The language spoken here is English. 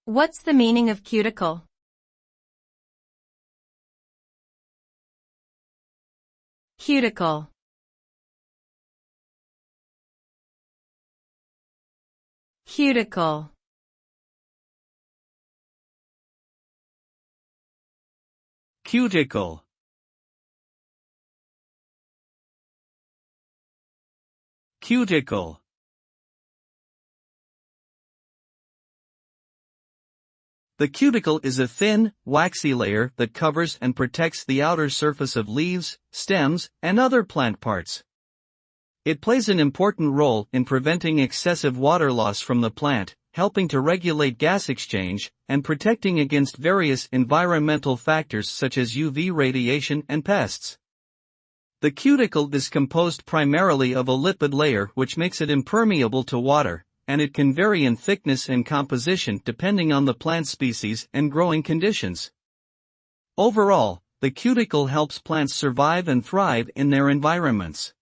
What's the meaning of cuticle? Cuticle. Cuticle. Cuticle. Cuticle. The cuticle is a thin, waxy layer that covers and protects the outer surface of leaves, stems, and other plant parts. It plays an important role in preventing excessive water loss from the plant, helping to regulate gas exchange, and protecting against various environmental factors such as UV radiation and pests. The cuticle is composed primarily of a lipid layer which makes it impermeable to water, and it can vary in thickness and composition depending on the plant species and growing conditions. Overall, the cuticle helps plants survive and thrive in their environments.